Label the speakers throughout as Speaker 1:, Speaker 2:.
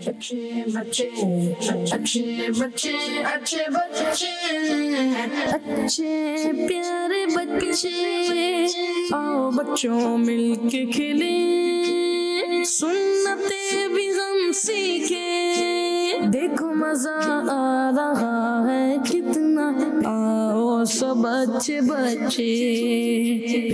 Speaker 1: अच्छे बच्चे, अच्छे बच्चे, अच्छे बच्चे, अच्छे प्यारे बच्चे, आओ बच्चों मिलके खेले, सुन्नते भी हम सीखे, देखो मजा आ रहा है कितना, आओ सब अच्छे बच्चे,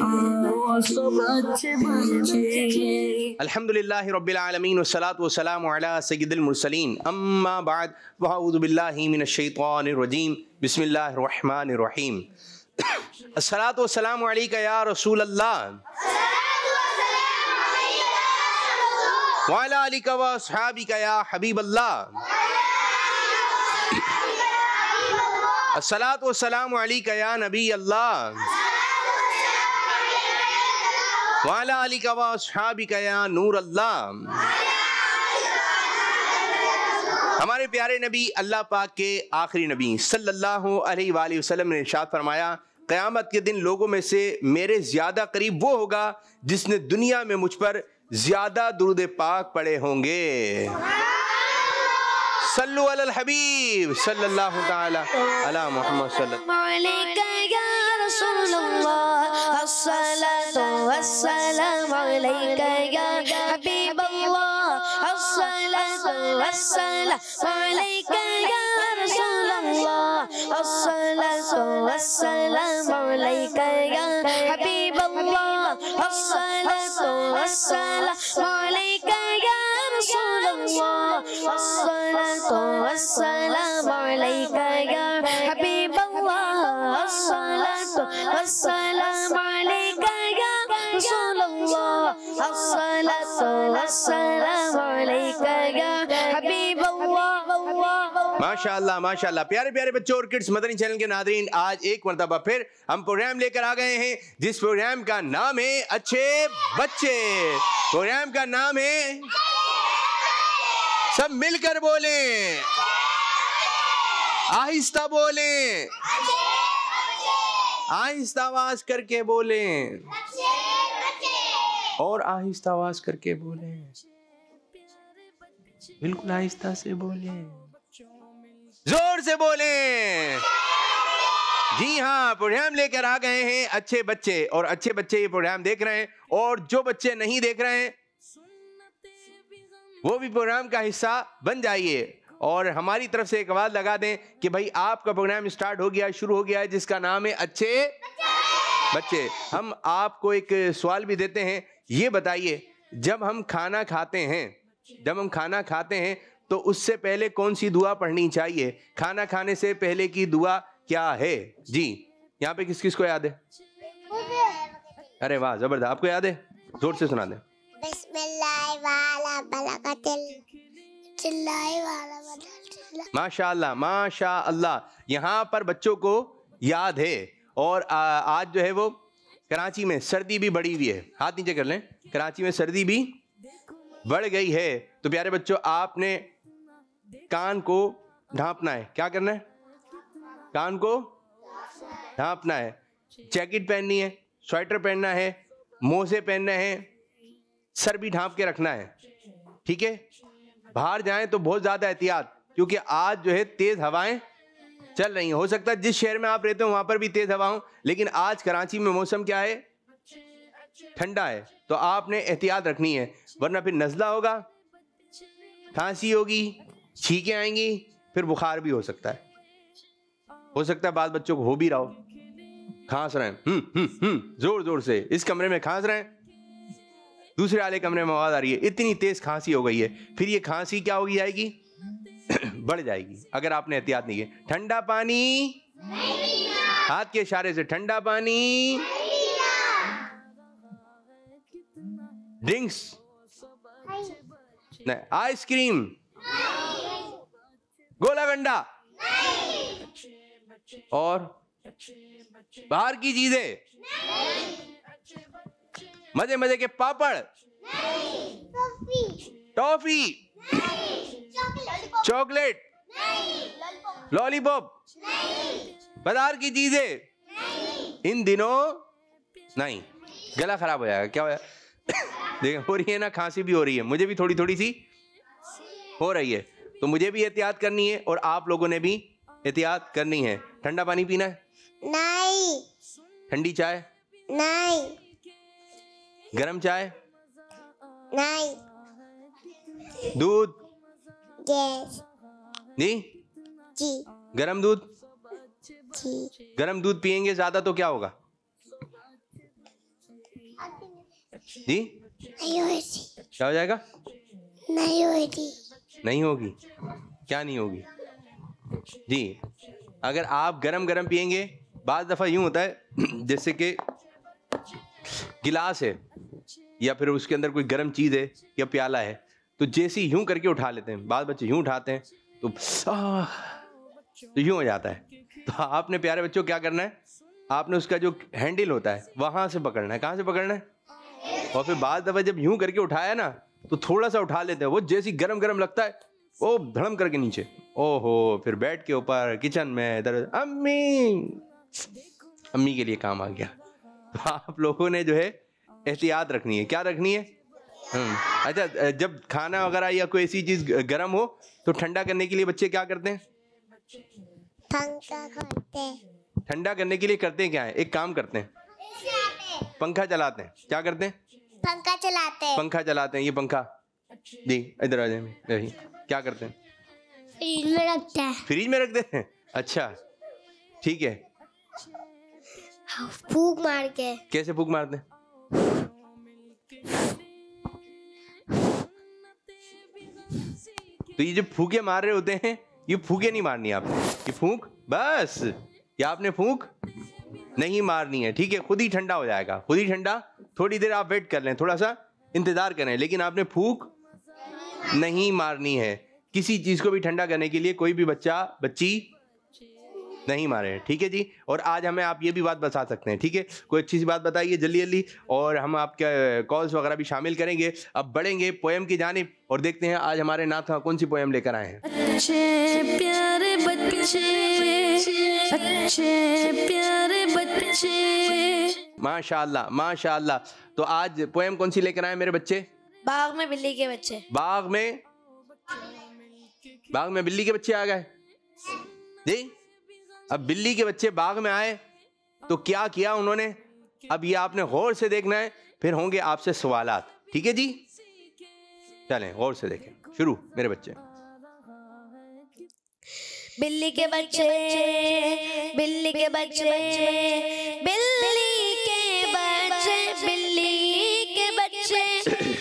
Speaker 1: आओ सब अच्छे बच्चे।
Speaker 2: अल्हम्दुलिल्लाहि रब्बिल आलमीन वस्सलातु वस्सलामु अला सय्यिदिल मुरसलीन अम्मा बाद वअऊज़ु बिल्लाहि मिनश शैतानिर रजीम बिस्मिल्लाहिर रहमानिर रहीम। अस्सलातु वस्सलामु अलैका या रसूल अल्लाह व अला आलिका व अस्हाबिका या हबीब अल्लाह। अस्सलातु वस्सलामु अलैका या नबी अल्लाह वाला आलिका व अस्हाबिका या नूर अल्लाह। हमारे प्यारे नबी अल्लाह पाक के आखिरी नबी सल्लल्लाहु अलैहि वसल्लम ने इरशाद फरमाया, क़यामत के दिन लोगों में से मेरे ज़्यादा करीब वो होगा जिसने दुनिया में मुझ पर ज़्यादा दुरूद पाक पढ़े होंगे। सल्लु अलल हबीब सल्लल्लाहु ताला अला मुहम्मद सल्लल्लाहु
Speaker 3: अलैहि रसूलुल्लाह, अस्सलातु वस्सलामु अलैका या हबीबल्लाह, अस्सलातु वस्सलामु अलैका या रसूलल्लाह, अस्सलातु वस्सलामु अलैका या हबीबल्लाह, अस्सलातु वस्सलामु अलैका या रसूलल्लाह, अस्सलातु वस्सलामु अलैका या हबीबल्लाह, अस्सलातु वस्सलामु अलैका या रसूलल्लाह, अस्सलातु वस्सलामु अलैका या हबीबल्लाह।
Speaker 2: माशाअल्लाह माशाअल्लाह। प्यारे प्यारे बच्चों और किड्स मदनी चैनल के नादरीन, आज एक मरतबा फिर हम प्रोग्राम लेकर आ गए हैं जिस प्रोग्राम का नाम है अच्छे बच्चे। प्रोग्राम का नाम है, सब मिलकर बोले, आहिस्ता बोले, आहिस्ता आवाज करके बोले और आहिस्ता आवाज करके बोले, बिल्कुल आहिस्ता से बोले, जोर से बोले। जी हाँ, प्रोग्राम लेकर आ गए हैं अच्छे बच्चे, और अच्छे बच्चे ये प्रोग्राम देख रहे हैं, और जो बच्चे नहीं देख रहे हैं वो भी प्रोग्राम का हिस्सा बन जाइए और हमारी तरफ से एक आवाज लगा दें कि भाई आपका प्रोग्राम स्टार्ट हो गया, शुरू हो गया है, जिसका नाम है अच्छे बच्चे। हम आपको एक सवाल भी देते हैं, ये बताइए जब हम खाना खाते हैं तो उससे पहले कौन सी दुआ पढ़नी चाहिए? खाना खाने से पहले की दुआ क्या है? जी यहाँ पे किस किस को याद है? अरे वाह जबरदस्त, आपको याद है? जोर से सुना दें। माशाअल्लाह माशाअल्लाह। यहाँ पर बच्चों को याद है, और आज जो है वो कराची में सर्दी भी बढ़ी हुई है। हाथ नीचे कर लें। कराची में सर्दी भी बढ़ गई है, तो प्यारे बच्चों आपने कान को ढांपना है। क्या करना है? कान को ढांपना है। जैकेट पहननी है, स्वेटर पहनना है, मोजे पहनना है, सर भी ढांप के रखना है, ठीक है? बाहर जाएं तो बहुत ज्यादा एहतियात, क्योंकि आज जो है तेज हवाएं चल रही हैं। हो सकता है जिस शहर में आप रहते हो वहां पर भी तेज हवा हो, लेकिन आज कराची में मौसम क्या है? ठंडा है, तो आपने एहतियात रखनी है, वरना फिर नज़ला होगा, खांसी होगी, छींकें आएंगी, फिर बुखार भी हो सकता है। हो सकता है बाल बच्चों को हो भी रहा हो, खांस रहे हैं जोर जोर से, इस कमरे में खांस रहे हैं, दूसरे वाले कमरे में आवाज आ रही है, इतनी तेज खांसी हो गई है। फिर ये खांसी क्या होगी जाएगी? बढ़ जाएगी अगर आपने एहतियात नहीं की। ठंडा पानी, हाथ के इशारे से ठंडा पानी, ड्रिंक्स नहीं, आइसक्रीम, गोला गंडा और बाहर की चीजें, मजे मजे के पापड़, टॉफी, चॉकलेट, लॉलीपॉप, बाजार की चीजें इन दिनों नहीं। गला खराब हो जाएगा। क्या हो देखो, हो रही है ना, खांसी भी हो रही है, मुझे भी थोड़ी थोड़ी सी हो रही है, तो मुझे भी एहतियात करनी है और आप लोगों ने भी एहतियात करनी है। ठंडा पानी पीना है?
Speaker 3: नहीं।
Speaker 2: ठंडी चाय?
Speaker 3: नहीं।
Speaker 2: गरम चाय?
Speaker 3: नहीं।
Speaker 2: दूध?
Speaker 3: यस।
Speaker 2: जी?
Speaker 3: जी।
Speaker 2: गरम दूध?
Speaker 3: जी।
Speaker 2: गरम दूध पिएंगे ज्यादा तो क्या होगा? जी?
Speaker 3: नहीं होगी।
Speaker 2: क्या हो जाएगा?
Speaker 3: नहीं होगी।
Speaker 2: नहीं होगी? क्या नहीं होगी? जी, अगर आप गरम गरम पिएंगे, बाज़ दफ़ा यूं होता है जैसे कि गिलास है या फिर उसके अंदर कोई गर्म चीज़ है या प्याला है, तो जैसे ही यूं करके उठा लेते हैं, बाज़ बच्चे यूं उठाते हैं तो यूं हो जाता है। तो आपने प्यारे बच्चों क्या करना है, आपने उसका जो हैंडल होता है वहां से पकड़ना है। कहाँ से पकड़ना है? और फिर बाज़ दफ़ा जब यूं करके उठाया ना तो थोड़ा सा उठा लेते हैं, वो जैसी गरम गरम लगता है वो धड़म करके नीचे, ओहो, फिर बेड के ऊपर किचन में इधर अम्मी के लिए काम आ गया। तो आप लोगों ने जो है एहतियात रखनी है। क्या रखनी है? अच्छा, जब खाना वगैरह या कोई ऐसी चीज गर्म हो तो ठंडा करने के लिए बच्चे क्या करते हैं?
Speaker 3: पंखा खोलते हैं।
Speaker 2: ठंडा करने के लिए करते हैं क्या है? एक काम करते हैं, पंखा चलाते हैं। क्या करते हैं?
Speaker 3: पंखा चलाते हैं।
Speaker 2: पंखा चलाते हैं। ये पंखा जी इधर आ जाए। क्या करते हैं?
Speaker 3: फ्रिज में रखते हैं।
Speaker 2: फ्रिज में रख देते हैं? अच्छा, ठीक है।
Speaker 3: फूंक मार के।
Speaker 2: कैसे फूंक मारते हैं? तो ये जो फूके मार रहे होते हैं, ये फूके नहीं मारनी आपने, ये फूंक बस, या आपने फूंक नहीं मारनी है। ठीक है, खुद ही ठंडा हो जाएगा, खुद ही ठंडा। थोड़ी देर आप वेट कर लें, थोड़ा सा इंतजार करें, लेकिन आपने फूंक नहीं मारनी है। किसी चीज को भी ठंडा करने के लिए कोई भी बच्चा बच्ची नहीं मारे। ठीक है जी। और आज हमें आप ये भी बात बता सकते हैं, ठीक है, कोई अच्छी सी बात बताइए जल्दी जल्दी, और हम आपके कॉल्स वगैरह भी शामिल करेंगे। अब बढ़ेंगे पोएम की जानिब और देखते हैं आज हमारे नाथ कौन सी पोएम लेकर आए हैं।
Speaker 1: अच्छे प्यारे बच्चे, अच्छे प्यारे बच्चे।
Speaker 2: माशाअल्लाह माशाअल्लाह। तो आज पोएम कौन सी लेकर आए मेरे बच्चे?
Speaker 3: बाग में बिल्ली के बच्चे।
Speaker 2: बाग में बिल्ली के बच्चे आ गए जी। अब बिल्ली के बच्चे बाग में आए तो क्या किया उन्होंने, अब ये आपने गौर से देखना है, फिर होंगे आपसे सवालात। ठीक है जी, चलें गौर से देखें। शुरू मेरे बच्चे।
Speaker 3: बिल्ली के बच्चे, बिल्ली के बच्चे, बिल्ली के बच्चे, बिल्ली के बच्चे,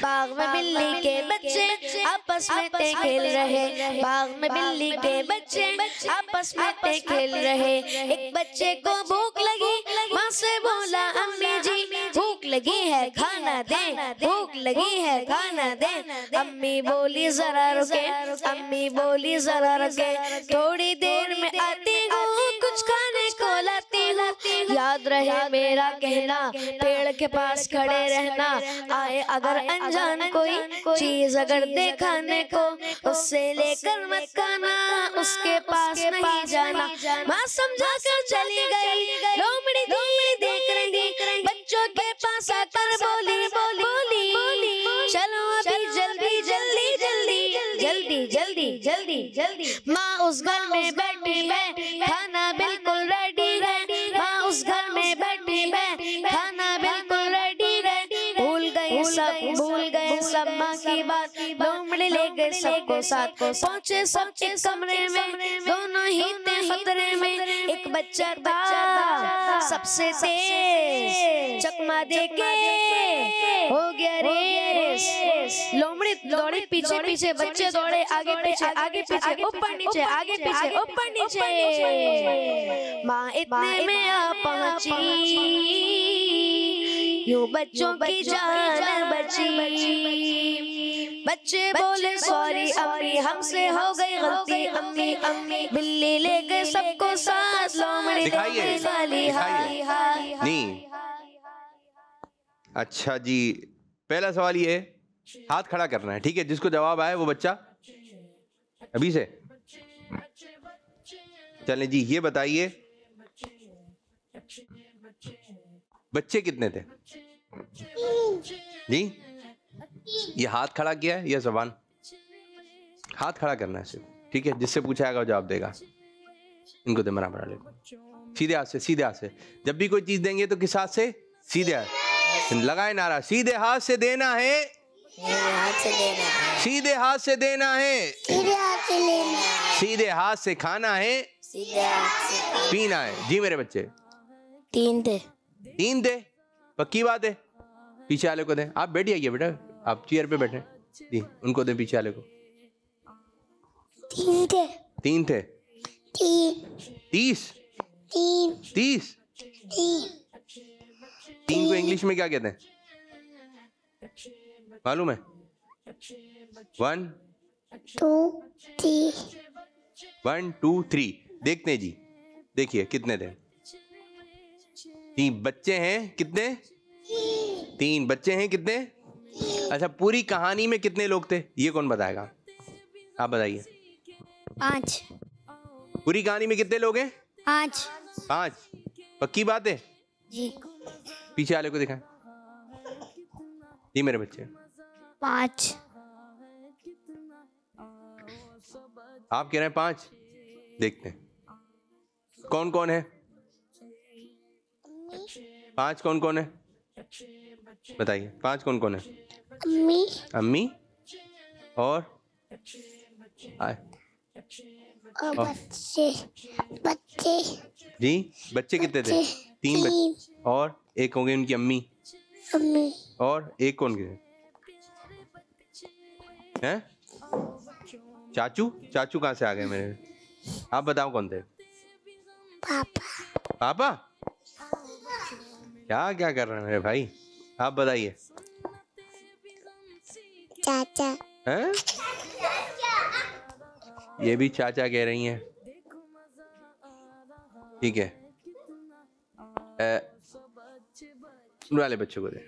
Speaker 3: बाग में बिल्ली के बच्चे आपस में खेल रहे। बाग में बिल्ली के बच्चे आपस में खेल रहे। एक बच्चे को भूख लगी, माँ से बोला अम्मी जी भूख लगी है खाना दे, भूख लगी है खाना दे। अम्मी बोली जरा रुके, अम्मी बोली जरा रुके, थोड़ी देर में आती हूँ, कुछ खाने को लाती हूँ। याद रहे मेरा कहना, पेड़ के पास खड़े रहना, आए अगर अनजान कोई चीज अगर दे खाने को, उससे लेकर मत खाना, उसके पास नहीं जाना। माँ समझा कर चली गई, लोमड़ी लोमड़ी देख रही, बच्चों के पास आकर बोली बोली बोली, चलो अभी जल्दी जल्दी जल्दी जल्दी जल्दी जल्दी जल्दी। माँ उस घर में बैठी है, खाना बिल्कुल रेडी है। माँ उस घर में बैठी है, खाना बिल्कुल रेडी है। भूल गए सब माँ की बात, लोमड़ी ले गए सबको साथ। पहुँचे सब एक कमरे में, दोनों ही थे खतरे में। एक बच्चा था सबसे तेज, चकमा देके हो गया रेस। लोमड़ी दौड़ी पीछे पीछे, बच्चे दौड़े आगे पीछे ऊपर नीचे, आगे पीछे ऊपर नीचे। माँ इतने में आ पहुंची, यूं बच्चों की जान बची। बच्चे बोले सॉरी अम्मी, हमसे हो गई गलती अम्मी, अम्मी। बिल्ली ले गए सबको साथ, लोमड़ी
Speaker 2: दिखाइए नहीं। अच्छा जी, पहला सवाल ये है, हाथ खड़ा करना है, ठीक है, जिसको जवाब आए वो बच्चा अभी से। चलें जी, ये बताइए बच्चे कितने थे जी? ये हाथ खड़ा किया है या जबान? हाथ खड़ा करना है सिर्फ, ठीक है? जिससे पूछा जाएगा वो जवाब देगा। इनको दे बराबर वाले को, सीधे हाथ से, सीधे हाथ से। जब भी कोई चीज देंगे तो किस हाथ से? सीधे हाथ। लगाए नारा, सीधे हाथ से देना है, सीधे हाथ से देना है, सीधे हाथ से खाना है, पीना है। जी मेरे बच्चे,
Speaker 3: 3 थे।
Speaker 2: 3 थे, पक्की बात है। पीछे वाले को दें। आप बैठ जाइए बेटा, आप चेयर पे बैठे। जी उनको दें, पीछे वाले को।
Speaker 3: 3 थे।
Speaker 2: 3 थे। 30 3 को इंग्लिश में क्या कहते हैं मालूम है? 1 2 3। देखते हैं जी, देखिए कितने थे। 3 बच्चे हैं, कितने? 3 बच्चे हैं, कितने? अच्छा, पूरी कहानी में कितने लोग थे ये कौन बताएगा? आप बताइए।
Speaker 3: 5।
Speaker 2: पूरी कहानी में कितने लोग हैं?
Speaker 3: 5।
Speaker 2: 5। पक्की बात है
Speaker 3: जी।
Speaker 2: पीछे वाले को दिखाएं। जी मेरे बच्चे,
Speaker 3: 5।
Speaker 2: आप कह रहे हैं 5। देखते हैं कौन कौन है। 5 कौन कौन है बताइए। 5 कौन कौन है?
Speaker 3: अम्मी।
Speaker 2: अम्मी और
Speaker 3: बच्चे।
Speaker 2: जी बच्चे कितने थे? 3 बच्चे और एक होंगे उनकी अम्मी। और एक कौन के हैं? चाचू। चाचू कहाँ से आ गए मेरे? आप बताओ कौन थे? पापा। क्या क्या कर रहे हैं मेरे भाई? आप बताइए।
Speaker 3: चाचा।
Speaker 2: हैं? ये भी चाचा कह रही हैं। ठीक है, वाले बच्चों को दे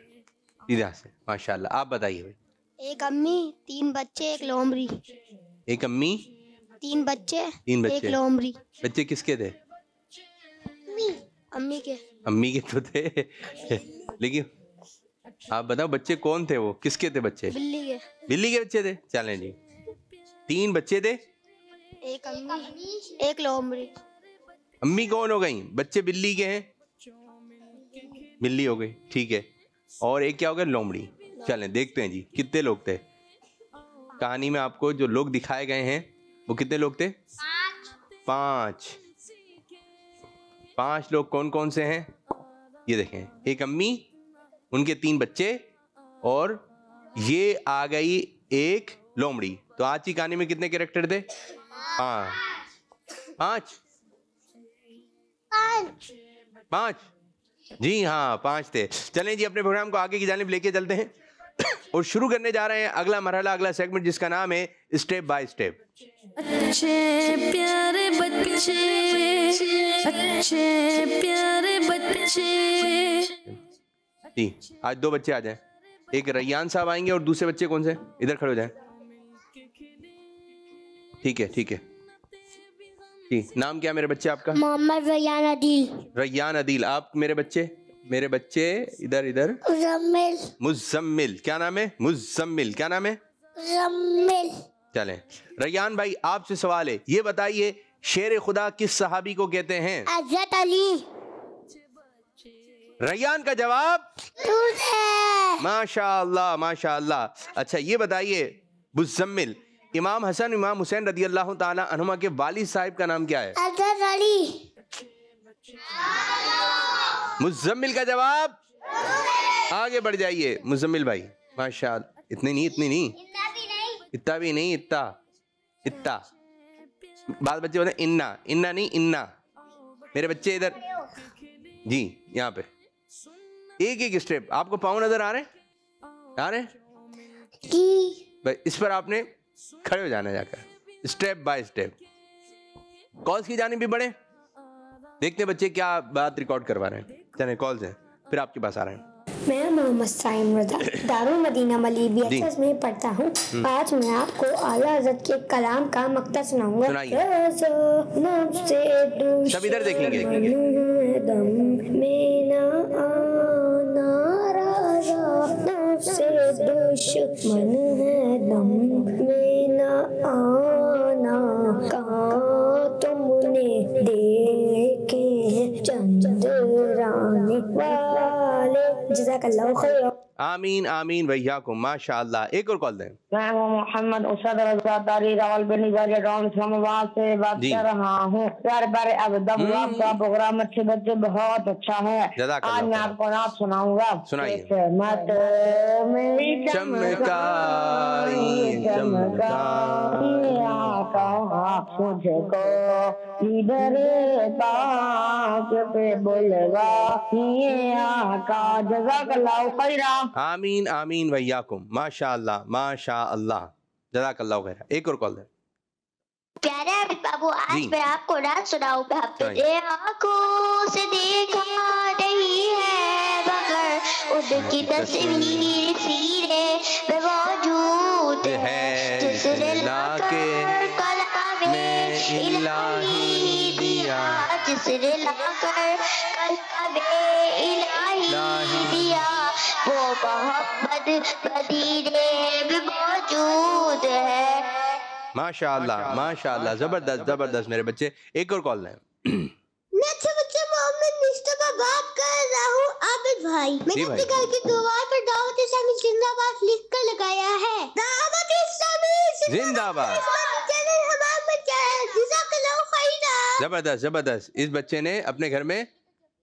Speaker 2: सीधे हाथ से। माशाल्लाह। आप बताइए भाई।
Speaker 3: एक अम्मी, 3 बच्चे, एक लोमड़ी।
Speaker 2: एक अम्मी,
Speaker 3: 3 बच्चे,
Speaker 2: 3 बच्चे,
Speaker 3: एक लोमड़ी।
Speaker 2: बच्चे किसके थे?
Speaker 3: अम्मी के।
Speaker 2: अम्मी के तो थे लेकिन आप बताओ बच्चे कौन थे? वो किसके थे बच्चे?
Speaker 3: बिल्ली के।
Speaker 2: बिल्ली के बच्चे थे। चलें जी, 3 बच्चे थे,
Speaker 3: एक अम्मी, एक लोमड़ी।
Speaker 2: अम्मी कौन हो गई? बच्चे बिल्ली के हैं, बिल्ली हो गई, ठीक है। और एक क्या हो गया? लोमड़ी। चलें देखते हैं जी कितने लोग थे कहानी में। आपको जो लोग दिखाए गए हैं वो कितने लोग थे? 5 लोग कौन कौन से हैं ये देखें। एक अम्मी, उनके 3 बच्चे और ये आ गई एक लोमड़ी। तो आज की कहानी में कितने कैरेक्टर थे? 5 जी हाँ 5 थे। चलें जी अपने प्रोग्राम को आगे की जानिब लेके चलते हैं और शुरू करने जा रहे हैं अगला मरहला, अगला सेगमेंट जिसका नाम है स्टेप बाय स्टेप।
Speaker 1: अच्छे प्यारे बच्चे, अच्छे प्यारे बच्चे।
Speaker 2: जी आज 2 बच्चे आ जाएं। एक रैयान साहब आएंगे और दूसरे बच्चे कौन से? इधर खड़े हो जाएं। ठीक है ठीक है जी। नाम क्या मेरे बच्चे आपका?
Speaker 3: मोहम्मद रैयान अदील।
Speaker 2: रैयान अदील। आप मेरे बच्चे इधर इधर। मुज़म्मिल। क्या नाम है? मुज़म्मिल। क्या नाम है? चलें रैयान भाई आपसे सवाल है, ये बताइए शेर खुदा किस सहाबी को कहते हैं?
Speaker 3: हज़रत अली।
Speaker 2: रैयान का जवाब माशाअल्लाह माशाअल्लाह। अच्छा ये बताइए मुज़म्मिल, इमाम हसन इमाम हुसैन रदी अल्लाह ताला अन्हुमा के वालिद साहिब का नाम क्या है?
Speaker 3: हज़रत अली।
Speaker 2: मुज़म्मिल का जवाब। आगे बढ़ जाइए मुज़म्मिल भाई। माशाअल्लाह। इतनी नहीं इतना भी नहीं, इतना बाल बच्चे बोलते इन्ना नहीं इन्ना। मेरे बच्चे इधर जी, यहाँ पे एक स्टेप। आपको पाँव नजर आ रहे हैं? भाई इस पर आपने खड़े हो जाना जाकर स्टेप बाय स्टेप। कॉल्स की जानिब भी बढ़े। देखते बच्चे क्या बात रिकॉर्ड करवा रहे हैं। चले कॉल्स हैं, फिर आपके पास आ रहे हैं।
Speaker 4: मैं मोहम्मद साइम रज़ा दारुल मदीना मली BHS में पढ़ता हूँ। आज मैं आपको आला हज़रत के कलाम का मक्ता सुनाऊंगा।
Speaker 2: सब इधर देखेंगे।
Speaker 4: दुश्मन है दम में ना आना, कहाँ तुमने देखे चंद्राने वाले। जज़ाकल्लाहु खैर।
Speaker 2: आमीन आमीन वैयाकुम, माशाअल्लाह। एक और कॉल दें।
Speaker 5: मैं मोहम्मद उस्ताद रज़ा तारी रावलपिंडी गांव इस्लामाबाद से बात कर रहा हूँ। प्यारे प्यारे अबदम आपका प्रोग्राम अच्छे बच्चे बहुत अच्छा है। आज मैं आपको नात सुनाऊंगा।
Speaker 2: सुनाइए।
Speaker 5: मत मेरी
Speaker 2: चमकाई
Speaker 5: मुझको इधर ताक पे बुलवा ये आका। जज़ाकल्लाहु खैरा।
Speaker 2: आमीन आमीन वैयाकुम, माशाअल्लाह माशाअल्लाह, जज़ाकल्लाहु खैर। एक और कॉल दें।
Speaker 3: प्यारे आबिद बाबू, आज मैं आपको नात सुनाऊं। आंखों से देखा नहीं है मगर उनकी तस्वीर सीने में मौजूद है, जिसने लाकर कलाम में इलाही दिया, जिसने लाकर कलाम में इलाही दिया, वो मोहम्मद मदीने में मौजूद है।
Speaker 2: माशाअल्लाह माशाअल्लाह, जबरदस्त जबरदस्त मेरे बच्चे। एक और कॉल दें।
Speaker 3: मैं अच्छे बच्चे मोहम्मद मुस्तफा बात कर रहा हूँ। आबिद भाई, मैंने अपने घर की दीवार पर दावत इस्लामी जिंदाबाद लिख कर लगाया है। दावत इस्लामी
Speaker 2: जिंदाबाद। जबरदस्त जबरदस्त, इस बच्चे ने अपने घर में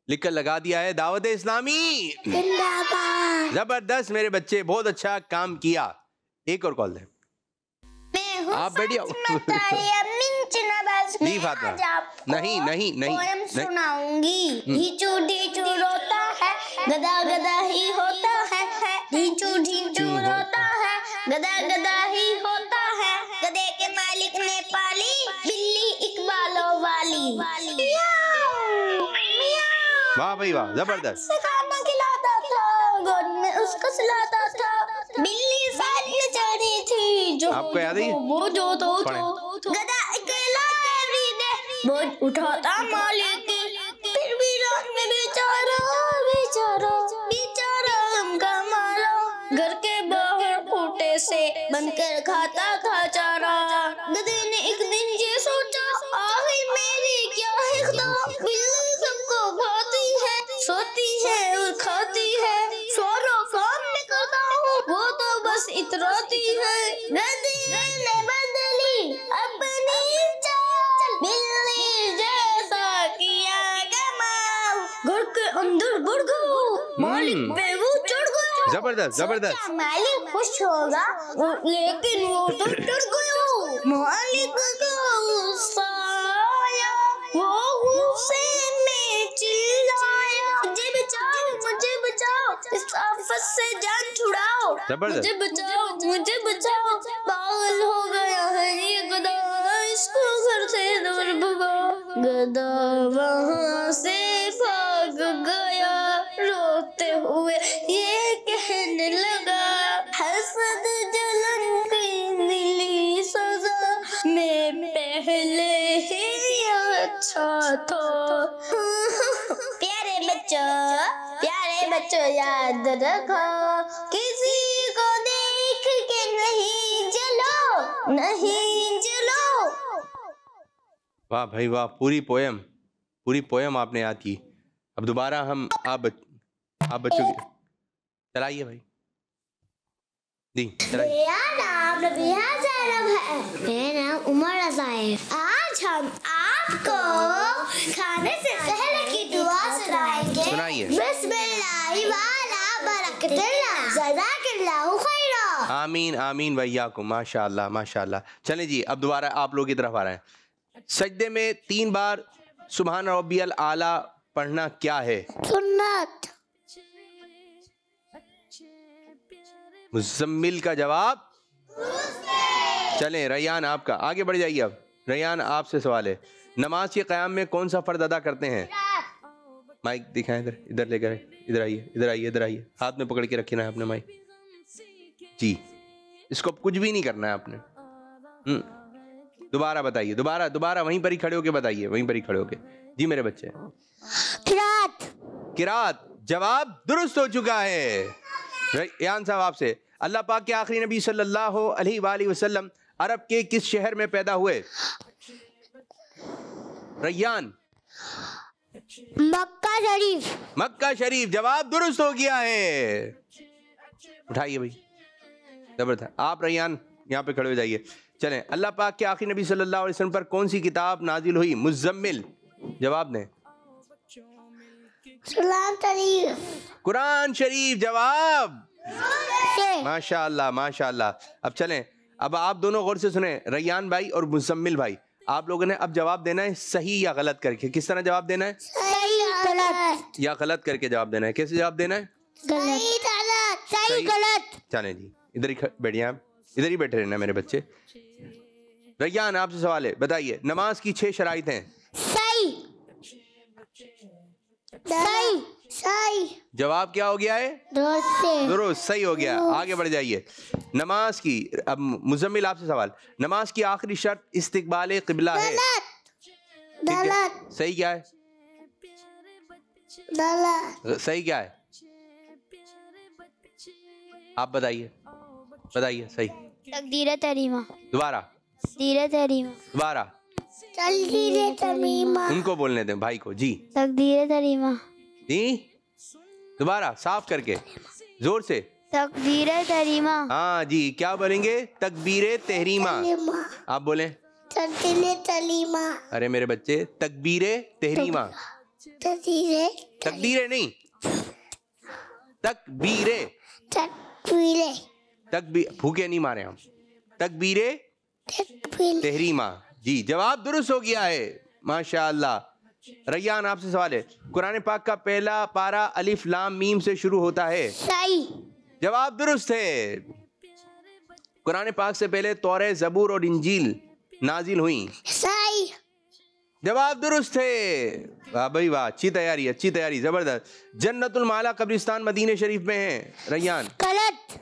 Speaker 2: लिखकर लगा दिया है दावत इस्लामी
Speaker 3: जिंदाबाद।
Speaker 2: जबरदस्त मेरे बच्चे, बहुत अच्छा काम किया। एक और कॉल दें। आप बढ़िया जी फातिमा। नहीं नहीं नहीं
Speaker 3: सुनाऊंगी। ढीचू ढीचू रोता है, गदा गदा ही होता है। ढीचू ढीचू रोता है, गदा गदा ही होता है। गधे के मालिक ने पाली बिल्ली इकबालों वाली।
Speaker 2: वाह भाई वाह, जबरदस्त।
Speaker 3: खाना खिलाता था, गोद में उसको सुलाता था। बिल्ली साथ में चढ़ी थी, जो
Speaker 2: आपको याद है?
Speaker 3: वो जो तो गधा अकेला बोझ उठाता मालिक, फिर भी रात में बेचारा बेचारा बेचारा हमका मारा। घर के बाहर खूंटे से बनकर खाता था चारा। गधे ने एक दिन ये सोचा, आखिर मेरी क्या है खुदा, बिल्ली सबको खाती है, सोती है और खाती है। सारा काम मैं करता हूँ, वो तो बस इतराती है। गधे ने बदली अपनी चाल, बिल्ली जैसा किया कमाल। घर के अंदर बढ़ गया, मालिक पे वो चढ़ गया।
Speaker 2: जबरदस्त जबरदस्त।
Speaker 3: मालिक खुश होगा, लेकिन वो तो डर गया। मालिक का गुस्सा आया, वो गुस्से में चिल्लाया, मुझे बचाओ, इस आफत से जान छुड़ाओ। मुझे बचाओ, पागल हो गया है ये गधा, इसको घर से दूर भगाओ। गधा वहाँ से भाग गया, रोते हुए ये कहने लगा, हसद जलन की मिली सजा, मैं पहले ही अच्छा था। प्यारे बच्चों याद रखो, किसी को देख के नहीं जलो।
Speaker 2: वाह भाई वाह, पूरी पोयम आपने याद की। अब दोबारा हम आप बच्चों की चलाइए भाई। दी चलाइए।
Speaker 3: मेरा नाम रबिया ज़ैनब है। मेरा नाम उमर रज़ा है। आज हम आपको खाने से पहले की दुआ सुनाएंगे।
Speaker 2: सुनाइए।
Speaker 3: बिस्मिल्लाहि वाला बरकतुल्लाह, जज़ाकल्लाहु खैरा।
Speaker 2: आमीन आमीन वैयाकुम, माशाअल्लाह माशाअल्लाह। चलें जी, अब दोबारा आप लोग की तरफ आ रहे हैं। सजदे में 3 बार सुभान रब्बियल आला पढ़ना क्या है?
Speaker 3: सुन्नत।
Speaker 2: मुज़म्मिल का जवाब। चलें रैयान, आपका आगे बढ़ जाइए। अब रैयान, आपसे सवाल है, नमाज के क़याम में कौन सा फ़र्ज अदा करते हैं? माइक दिखाएं, इधर लेकर इधर आइए, हाथ में पकड़ के रखना है अपने माइक जी। इसको कुछ भी नहीं करना है आपने। दोबारा बताइए, दोबारा वहीं पर ही खड़े होके बताइए, वहीं पर ही खड़े होके जी मेरे बच्चे। किरात, जवाब दुरुस्त हो चुका है। रैयान साहब आपसे, अल्लाह पाक के आखिरी नबी सल्लल्लाहु अलैहि वसल्लम अरब के किस शहर में पैदा हुए? रैयान।
Speaker 3: मक्का शरीफ।
Speaker 2: मक्का शरीफ। जवाब दुरुस्त हो गया है। उठाइए भाई, जबरदस्त। आप रैयान यहाँ पे खड़े हो जाइए। चलें, अल्लाह पाक के आखिरी नबी सल्लल्लाहु अलैहि वसल्लम पर कौन सी किताब नाजिल हुई? मुज़म्मिल। जवाब दें। कुरान शरीफ। जवाब माशाअल्लाह माशाअल्लाह। अब चलें, अब आप दोनों गौर से सुने, रैयान भाई और मुज़म्मिल भाई, आप लोगों ने अब जवाब देना है सही या गलत करके। किस तरह जवाब देना है?
Speaker 3: सही गलत।
Speaker 2: या गलत करके जवाब देना है। कैसे जवाब देना है?
Speaker 3: गलत। सही गलत।
Speaker 2: चलें जी, इधर ही बैठिए, आप इधर ही बैठे रहना मेरे बच्चे। रैयान, आपसे सवाल है, बताइए नमाज की 6 शराइत हैं।
Speaker 3: सही सही सही।
Speaker 2: जवाब क्या हो गया है? दुरुस्त, सही हो गया। आगे बढ़ जाइए। नमाज की, अब मुज़म्मिल आपसे सवाल, नमाज की आखिरी शर्त इस्तिक़बाल क़िबला है।
Speaker 3: गलत।
Speaker 2: सही क्या है?
Speaker 3: गलत।
Speaker 2: सही क्या है? आप बताइए, बताइए सही।
Speaker 3: तकदीर तरीमा।
Speaker 2: दोबारा।
Speaker 3: तकदीर तरीमा।
Speaker 2: दोबारा।
Speaker 3: तकदीर तरीमा।
Speaker 2: उनको बोलने दें, भाई को। जी
Speaker 3: तकदीर तरीमा।
Speaker 2: जी, दोबारा साफ करके, जोर से।
Speaker 3: तकदीर तरीमा।
Speaker 2: हाँ जी, क्या बोलेंगे? तकबीर तहरीमा। आप बोलें।
Speaker 3: तकदीर तरीमा।
Speaker 2: अरे मेरे बच्चे, तकबीर तहरीमा। तकदीर नहीं, तकबीर। तकबीर, भूखे नहीं मारे हम। तकबीर तहरीमा। जी, जवाब दुरुस्त हो गया है। माशाअल्लाह। रैयान, आपसे सवाल है, कुरान पाक का पहला पारा अलिफ लाम मीम से शुरू होता है।
Speaker 3: सही।
Speaker 2: जवाब दुरुस्त है। कुरान पाक से पहले तौरात, ज़बूर और इंजील नाजिल हुई।
Speaker 3: सही।
Speaker 2: जवाब दुरुस्त है। वाह भाई वाह, अच्छी तैयारी, अच्छी तैयारी, जबरदस्त। जन्नतुल माला कब्रिस्तान मदीने शरीफ में है। रैयान।
Speaker 3: गलत।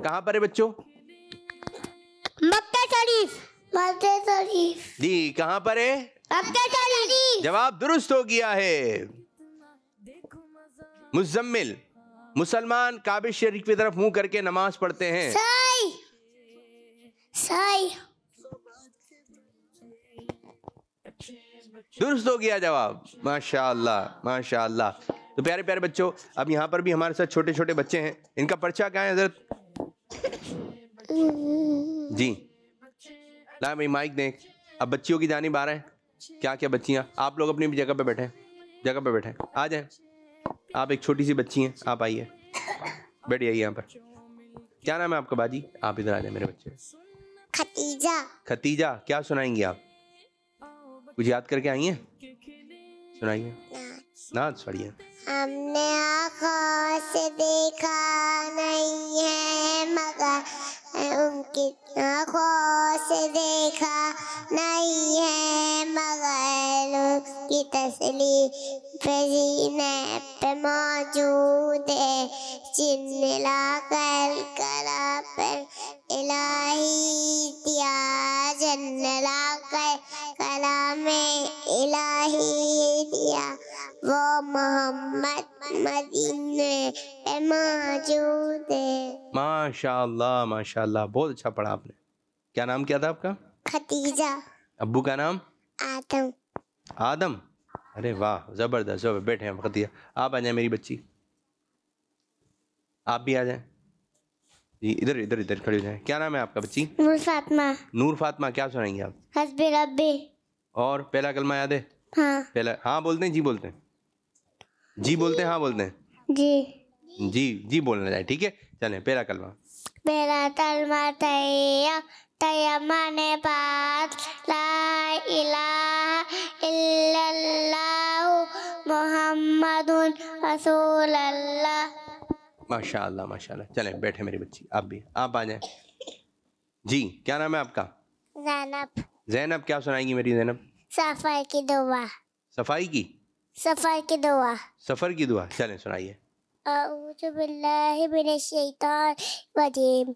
Speaker 2: कहाँ पर है बच्चों?
Speaker 3: मक्का शरीफ। मक्का शरीफ।
Speaker 2: जी, कहाँ पर है?
Speaker 3: मक्का शरीफ।
Speaker 2: जवाब दुरुस्त हो गया है। मुज़म्मिल, मुसलमान काबे शरीफ की तरफ मुंह करके नमाज पढ़ते हैं।
Speaker 3: सही सही।
Speaker 2: दुरुस्त हो गया जवाब। माशाअल्लाह माशाअल्लाह। तो प्यारे प्यारे बच्चों, अब यहाँ पर भी हमारे साथ छोटे छोटे बच्चे हैं। इनका पर्चा क्या है हजरत? जी, ला भाई माइक देख। अब बच्चियों की जानिब आ रहे हैं। क्या क्या बच्चियाँ, आप लोग अपनी जगह पे बैठे, जगह पे बैठे, आ जाए। आप एक छोटी सी बच्ची हैं, आप आइए, बैठिए यहाँ पर। क्या नाम है आपका बाजी? आप इधर आ जाए मेरे बच्चे।
Speaker 3: खतीजा।
Speaker 2: खतीजा, क्या सुनाएंगी आप? कुछ याद करके आई हैं? सुनाइए। नाच पढ़िए।
Speaker 3: हमने आँखों से देखा नहीं है मगर उनकी आँखों से देखा नहीं है मगर उनकी तस्वीर सीने पे मौजूद है। चिन्ह लाकर कला पर इलाही दिया, जन्नत लाकर कला में इलाही दिया, वो मोहम्मद मदीने पे मौजूद है।
Speaker 2: माशाअल्लाह माशाअल्लाह, बहुत अच्छा पढ़ा आपने। क्या नाम क्या था आपका?
Speaker 3: खतीजा।
Speaker 2: अब्बू का नाम?
Speaker 3: आदम।
Speaker 2: आदम। अरे वाह, जबरदस्त। जब बैठे हम खतीजा, आप आ जाए मेरी बच्ची, आप भी आ जाए जी। इधर इधर इधर खड़ी हो जाए। क्या नाम है आपका बच्ची?
Speaker 3: नूर फातिमा।
Speaker 2: नूर फातिमा, क्या सुनाएंगे आप?
Speaker 3: हस्बी रब्बी।
Speaker 2: और पहला कलमा याद है?
Speaker 3: हाँ।
Speaker 2: पहला हाँ बोलते हैं, जी बोलते हैं, जी बोलते हैं, हाँ बोलते हैं,
Speaker 3: जी
Speaker 2: जी जी बोलना चाहिए। ठीक है, चलें। पहला कलमा।
Speaker 3: पहला कलमा तैयब, तैयब माने बात, ला इलाहा इल्लल्लाहु मुहम्मदुन रसूलुल्लाह।
Speaker 2: माशाअल्लाह माशाअल्लाह। चलें, बैठे मेरी बच्ची, आप भी, आप आ जाएं जी। क्या नाम है आपका?
Speaker 3: ज़ैनब।
Speaker 2: ज़ैनब, क्या सुनाएंगी मेरी ज़ैनब?
Speaker 3: सफाई की दुआ।
Speaker 2: सफाई की?
Speaker 3: सफाई की दुआ।
Speaker 2: सफर की दुआ। चलें, सुनाइए।
Speaker 3: अऊज़ु बिल्लाहि मिनश शैतानिर रजीम।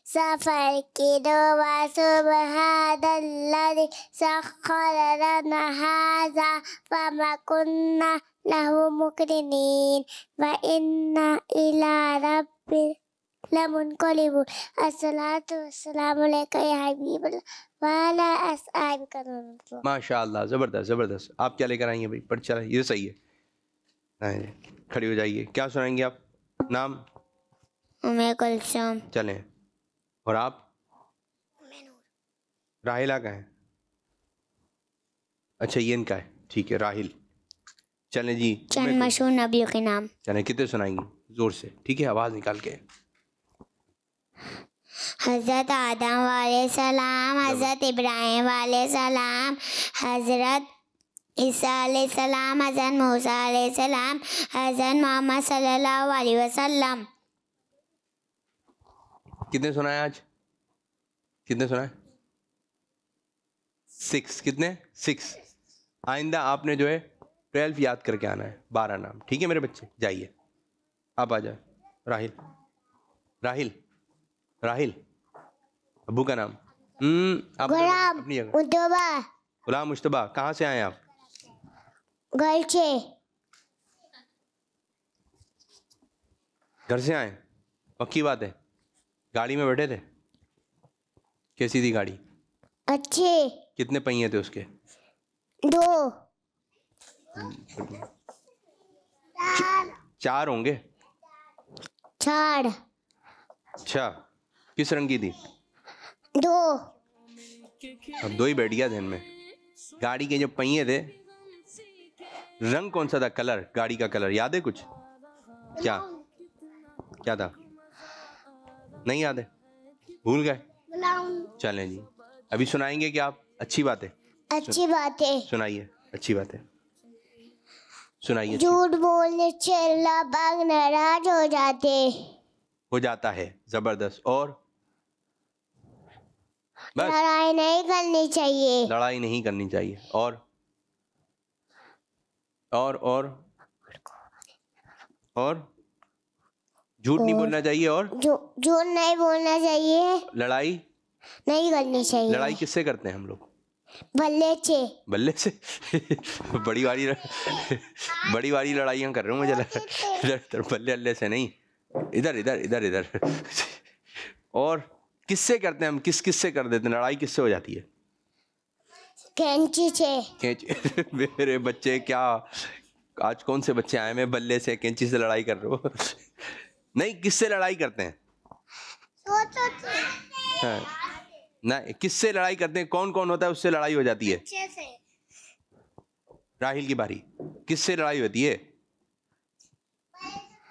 Speaker 3: सफर की दुआ, सुब्हानल्लज़ी सख्खर लना हाज़ा वमा कुन्ना लहु मुक़रिनीन व इन्ना इला रब्बिना
Speaker 4: लमुन कलीबुन अस्सलातु वस्सलामु अलैका या हबीबल्लाह व अला अस्हाबिका रसूल।
Speaker 2: माशाअल्लाह, ज़बरदस्त ज़बरदस्त। आप क्या लेकर आएंगे भाई? पर चला, ये सही है। खड़ी हो जाइए। क्या सुनाएंगे आप? नाम?
Speaker 4: उम्मे कुलसुम।
Speaker 2: चलें। और आप? राहिला का है? अच्छा, ये इनका है, ठीक है, राहिल। चलें जी।
Speaker 4: चंद मशहूर नबियों के नाम।
Speaker 2: चलें, कितने सुनाएंगी? जोर से, ठीक है, आवाज़ निकाल के।
Speaker 4: हज़रत आदम वाले सलाम, हज़रत इब्राहिम वाले सलाम, हज़रत ईसा अलैहि सलाम, हज़रत मूसा अलैहि सलाम, हज़रत मोहम्मद सल्लल्लाहु अलैहि वसल्लम।
Speaker 2: कितने सुनाए आज? कितने सुनाए? 6। कितने? 6। आइंदा आपने जो है 12 याद करके आना है, 12 नाम, ठीक है मेरे बच्चे? जाइए, आप आ जाए। राहिल, राहिल, राहिल। अब्बू का नाम? आप अपनी जगह। गुलाम मुश्तबा। कहाँ से आए आप?
Speaker 4: घर से।
Speaker 2: घर से आए? पक्की बात है? गाड़ी में बैठे थे? कैसी थी गाड़ी?
Speaker 4: अच्छे।
Speaker 2: कितने पहिए थे उसके?
Speaker 4: 2।
Speaker 2: 4 होंगे।
Speaker 4: 4।
Speaker 2: अच्छा, किस रंग की थी?
Speaker 4: 2।
Speaker 2: अब 2 ही बैठ गया ध्यान में। गाड़ी के जो पहिए थे, रंग कौन सा था? कलर, गाड़ी का कलर याद है कुछ? क्या क्या था? नहीं याद है? भूल गए? चलें जी, अभी सुनाएंगे क्या आप? अच्छी बात है,
Speaker 4: अच्छी बात है।
Speaker 2: सुनाइए। अच्छी बात है, सुनाइए।
Speaker 4: झूठ बोलने से अल्लाह पाक नाराज हो
Speaker 2: जाता है। जबरदस्त। और बस?
Speaker 4: लड़ाई नहीं करनी चाहिए।
Speaker 2: लड़ाई नहीं करनी चाहिए। और झूठ नहीं बोलना चाहिए। और
Speaker 4: झूठ नहीं बोलना चाहिए।
Speaker 2: लड़ाई
Speaker 4: नहीं करनी चाहिए।
Speaker 2: लड़ाई किससे करते हैं हम लोग?
Speaker 4: बल्ले से।
Speaker 2: बल्ले से? बड़ी वाली लड़ाइयाँ कर रहे हो मुझे लगा। इधर बल्ले अल्ले से नहीं, इधर इधर इधर इधर। और किससे करते हैं हम? किस से कर देते हैं लड़ाई? किससे हो जाती है?
Speaker 4: कैंची से।
Speaker 2: कैंची? मेरे बच्चे, क्या आज कौन से बच्चे आए हैं बल्ले से कैंची से लड़ाई कर रहे हो? नहीं, किससे लड़ाई करते हैं? हाँ, ना, किससे लड़ाई करते हैं? कौन कौन होता है उससे लड़ाई हो जाती है? राहिल की बारी। किससे लड़ाई होती है?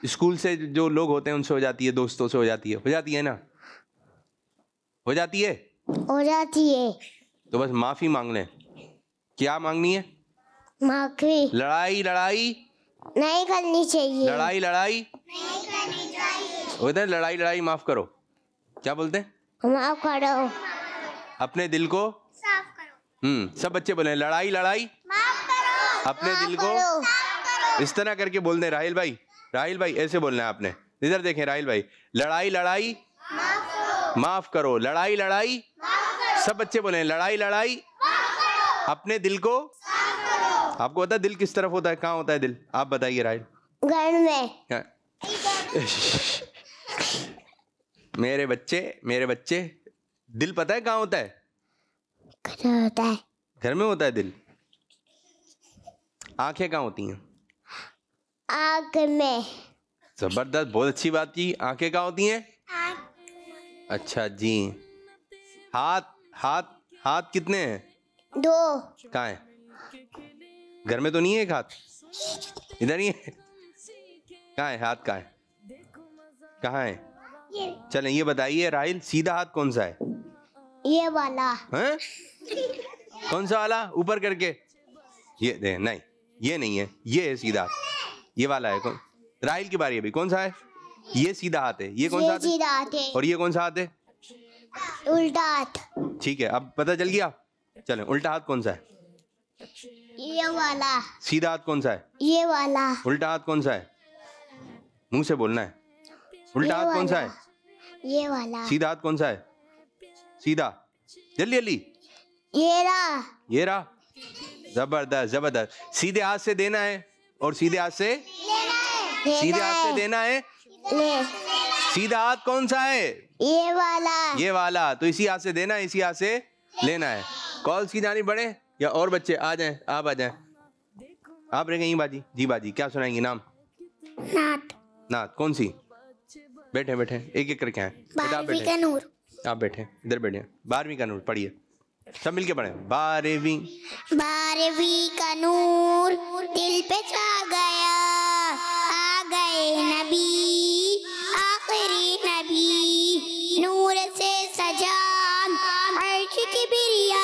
Speaker 2: स्कूल से जो लोग होते हैं उनसे हो जाती है, दोस्तों से हो जाती है। हो जाती है ना? हो जाती है?
Speaker 4: हो जाती है।
Speaker 2: तो बस माफी मांग लें। क्या मांगनी है?
Speaker 4: माफी।
Speaker 2: लड़ाई
Speaker 4: नहीं करनी चाहिए।
Speaker 2: लड़ाई नहीं करनी चाहिए। उधर लड़ाई माफ करो। क्या बोलते हैं?
Speaker 4: माफ करो।
Speaker 2: अपने दिल को साफ करो। सब बच्चे बोले लड़ाई माफ करो। अपने दिल को इस तरह करके बोल दें। राहिल भाई ऐसे बोलना है आपने। इधर देखें राहिल भाई, लड़ाई माफ करो। लड़ाई सब बच्चे बोले लड़ाई अपने दिल को। आपको पता है दिल किस तरफ होता है? कहाँ होता है दिल? आप बताइए राहिल।
Speaker 4: घर में।
Speaker 2: मेरे बच्चे दिल पता है कहाँ होता है?
Speaker 4: होता है
Speaker 2: घर में होता है दिल। आंखें कहाँ होती हैं?
Speaker 4: आँख में।
Speaker 2: जबरदस्त, बहुत अच्छी बात की। आंखें कहाँ होती हैं? अच्छा जी। हाथ कितने हैं?
Speaker 4: 2।
Speaker 2: कहाँ है? घर में तो नहीं है एक हाथ? इधर ही है। कहाँ है हाथ? कहाँ है? चलें ये बताइए राहिल, सीधा हाथ कौन सा है?
Speaker 4: ये वाला।
Speaker 2: हैं? कौन सा वाला? ऊपर करके ये दे। नहीं, ये नहीं है, ये है सीधा हाथ। ये वाला है। कौन? राहिल की बारी है अभी। कौन सा है? ये सीधा हाथ है। ये कौन सा हाथ है? और ये कौन सा हाथ है?
Speaker 4: उल्टा हाथ।
Speaker 2: ठीक है, अब पता चल गया। चलें, उल्टा हाथ कौन सा है?
Speaker 4: ये वाला।
Speaker 2: सीधा हाथ कौन सा है?
Speaker 4: ये वाला।
Speaker 2: उल्टा हाथ कौन सा है? मुंह से बोलना है। उल्टा हाथ कौन सा है?
Speaker 4: ये वाला।
Speaker 2: सीधा हाथ कौन सा है? सीधा, जल्दी। ये रहा। जबरदस्त। सीधे हाथ से देना है और सीधे हाथ से देना है। सीधा हाथ कौन सा है?
Speaker 4: ये वाला।
Speaker 2: ये वाला। तो इसी हाथ से देना है, इसी हाथ से लेना है। कॉल्स की जानी बढ़े या और बच्चे आ जाएं? आप आ जाएं। आप रह गई बाजी। जी बाजी, क्या सुनाएंगी? नाम?
Speaker 4: नात।
Speaker 2: नात कौन सी? बैठे बैठे, एक एक करके आए। बेटा आप बैठे,
Speaker 4: का नूर।
Speaker 2: आप बैठे, इधर बैठे। 12वीं का नूर पढ़िए, सब मिलके पढ़े। 12वीं।
Speaker 4: 12वीं का नूर दिल पे छा गया, आ गए नबी आखिरी नबी, नूर से सजा अर्श की बिरिया,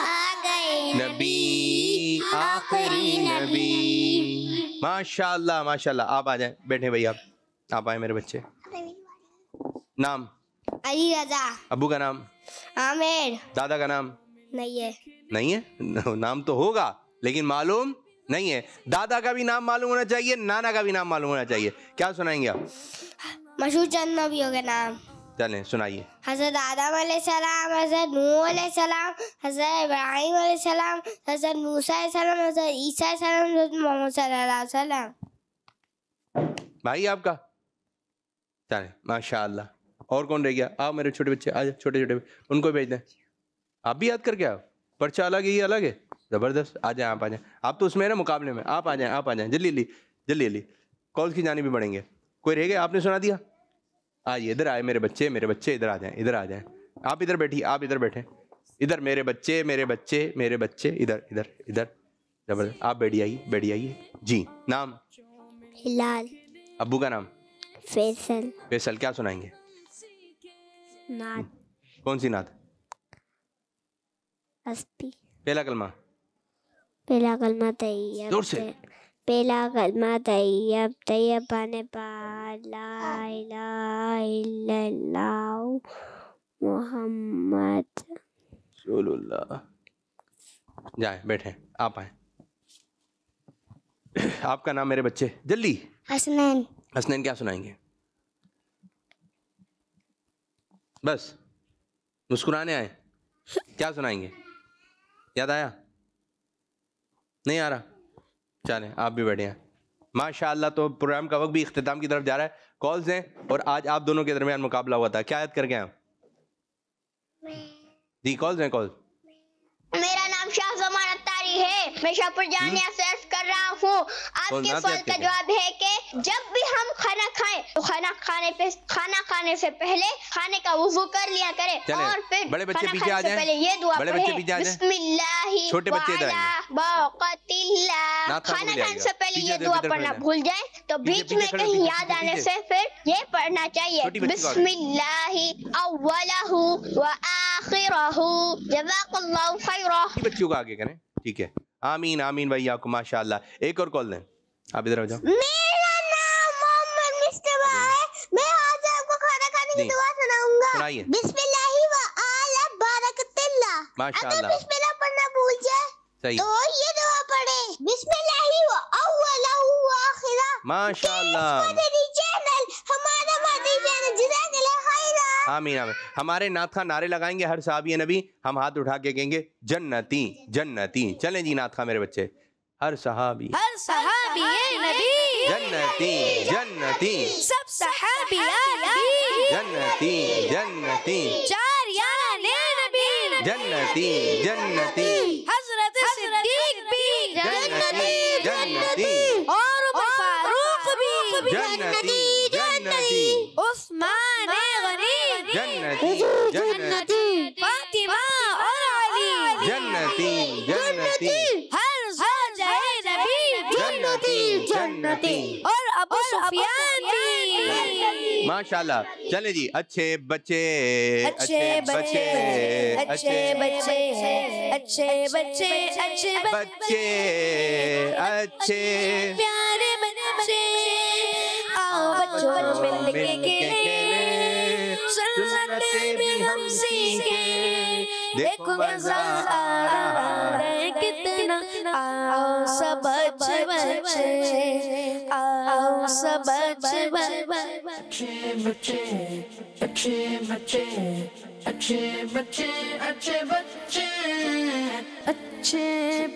Speaker 4: आ गए
Speaker 2: नबी आखिरी नबी। माशाल्लाह माशाल्लाह। आप आ जाएं, बैठे भैया, आप आए मेरे बच्चे। नाम?
Speaker 4: अली रजा।
Speaker 2: अब्बू का नाम?
Speaker 4: आमिर।
Speaker 2: दादा का नाम?
Speaker 4: नहीं है।
Speaker 2: नहीं है? नाम तो होगा लेकिन मालूम नहीं है। दादा का भी नाम मालूम होना चाहिए, नाना का भी नाम मालूम होना चाहिए। क्या सुनाएंगे आप?
Speaker 4: मशहूर चंद नबियों के नाम।
Speaker 2: चलें सुनाइए।
Speaker 4: हज़रत आदम अलैहिस्सलाम, हज़रत नूह अलैहिस्सलाम, हज़रत इब्राहीम अलैहिस्सलाम, हज़रत मूसा अलैहिस्सलाम, हज़रत ईसा अलैहिस्सलाम, हज़रत मोहम्मद सल्लल्लाहु अलैहि वसल्लम।
Speaker 2: भाई आपका? चलें माशाअल्लाह। और कौन रह गया? आप मेरे छोटे बच्चे आ जाए, छोटे छोटे उनको भेज दें। आप भी याद करके आओ, पर्चा अलग है, ये अलग है। ज़बरदस्त, आ जाए आप, आ जाए। आप तो उसमें है ना मुकाबले में। आप आ जाएं, आप आ जाएं, जल्दी जल्दी जल्दी जल्दी। कॉल की जानी भी बढ़ेंगे। कोई रह गया? आपने सुना दिया? आइए इधर आए मेरे बच्चे, मेरे बच्चे इधर आ जाएं, इधर आ जाएं। आप इधर बैठिए, आप इधर बैठे, इधर मेरे बच्चे मेरे बच्चे मेरे बच्चे, इधर इधर इधर। ज़बरदस्त। आप बैठ आइए, बैठ आइए जी। नाम?
Speaker 4: हिलाल।
Speaker 2: अब्बू का नाम?
Speaker 4: फैसल।
Speaker 2: फैसल। क्या सुनाएंगे?
Speaker 4: नात।
Speaker 2: कौन सी नात?
Speaker 4: हस्ती।
Speaker 2: पहला कलमा?
Speaker 4: पहला कलमा तैयब।
Speaker 2: जोर से।
Speaker 4: पहला कलमा तैयब, तैयब पाने पर ला इलाहा इल्लल्लाह मुहम्मद
Speaker 2: रसूलुल्लाह। जाए बैठे, आप आए। आपका नाम मेरे बच्चे? जल्दी।
Speaker 4: हसनैन।
Speaker 2: हसनैन। क्या सुनाएंगे? बस मुस्कुराने आए? क्या सुनाएंगे? याद आया? नहीं आ रहा? चलें आप भी बैठे हैं। माशाअल्लाह। तो प्रोग्राम का वक्त भी इख्तिताम की तरफ जा रहा है। कॉल्स हैं और आज आप दोनों के दरमियान मुकाबला हुआ था। क्या याद करके आए? जी कॉल्स हैं। कॉल?
Speaker 6: मेरा नाम शाहजमान अत्तारी है, मैं शाहपुर जामिया से अर्ज कर रहा हूँ। आपके सवाल का जवाब है कि जब भी हम खाना खाएं तो खाना खाने से पहले खाने का वुजू कर लिया करें और फिर
Speaker 2: बड़े बच्चे
Speaker 6: खाना
Speaker 2: पीछे आ
Speaker 6: खाने से
Speaker 2: जाएं।
Speaker 6: पहले ये दुआ
Speaker 2: बड़े
Speaker 6: पढ़ें,
Speaker 2: बच्चे पीछे आ जाएं।
Speaker 6: बिस्मिल्लाहि
Speaker 2: छोटे बच्चे इधर
Speaker 6: वअला
Speaker 2: आएंगे।
Speaker 6: बरकतिल्लाह। खाना खाने से पहले ये दुआ पढ़ना भूल जाए तो बीच में कहीं याद आने से फिर ये पढ़ना चाहिए, बिस्मिल्लाहि अव्वलहु व आखिरहु जज़ाकल्लाहु खैरा।
Speaker 2: बच्चियों को आगे करें, ठीक है। आमीन आमीन भैया को माशाअल्लाह। एक और कॉल दें, आप इधर आ जाओ।
Speaker 4: मेरा नाम मोहम्मद मुस्तफा है, मैं आज आपको खाना खाने की दुआ सुनाऊंगा।
Speaker 2: सुनाइए।
Speaker 4: बिस्मिल्लाहि व अला बरकतिल्लाह।
Speaker 2: माशाअल्लाह।
Speaker 4: अगर बिस्मिल्लाह पढ़ना भूल जाए
Speaker 2: सही।
Speaker 4: तो ये दुआ पढ़े, बिस्मिल्लाहि व अव्वलहु व आखिरहु।
Speaker 2: माशाअल्लाह।
Speaker 4: चैनल हमारा मदनी चैनल जज़ाकल्लाह खैरा।
Speaker 2: आमीन आमीन। हमारे नाथ खां नारे लगाएंगे हर साहबी नबी, हम हाथ उठा के कहेंगे जन्नती जन्नती। चलें जी नाथ खां मेरे बच्चे। हर सहाबी
Speaker 1: नबी
Speaker 2: जन्नती जन्नती,
Speaker 1: सब सहाबिया नबी
Speaker 2: जन्नती जन्नती,
Speaker 1: चार याने नबी
Speaker 2: जन्नती जन्नती,
Speaker 1: हजरत सिद्दीक भी
Speaker 2: जन्नती जन्नती,
Speaker 1: और उमर फारूक भी
Speaker 2: जन्नती जन्नती,
Speaker 1: उस्मान गनी
Speaker 2: जन्नती जन्नती,
Speaker 1: फातिमा और अली
Speaker 2: जन्नती जन्नती,
Speaker 1: हर जाए नबी
Speaker 2: जन्नती जन्नती,
Speaker 1: और अबू सुफियान भी।
Speaker 2: माशाल्लाह। चले जी। अच्छे बच्चे
Speaker 1: अच्छे बच्चे अच्छे बच्चे अच्छे बच्चे अच्छे
Speaker 2: बच्चे अच्छे
Speaker 1: प्यारे बच्चे, आओ बच्चों मिलके खेलें, सुन्नतें भी हम सीखें, देखो मजा आ रहा है कितना, आओ सब बच्चे बच्चे, आओ सब बच्चे
Speaker 7: अच्छे बच्चे अच्छे बच्चे अच्छे बच्चे अच्छे बच्चे अच्छे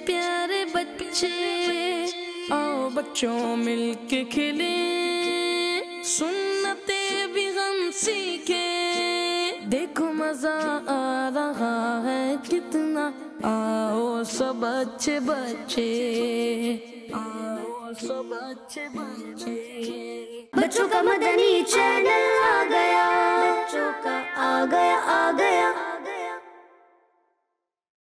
Speaker 7: प्यारे बच्चे, आओ बच्चों मिलके खेलें, सुन्नतें सीखे। देखो मजा आ रहा है कितना, आओ सब अच्छे बच्चे, आओ सब अच्छे बच्चे।
Speaker 3: बच्चों का मदनी चैनल आ गया, बच्चों का आ गया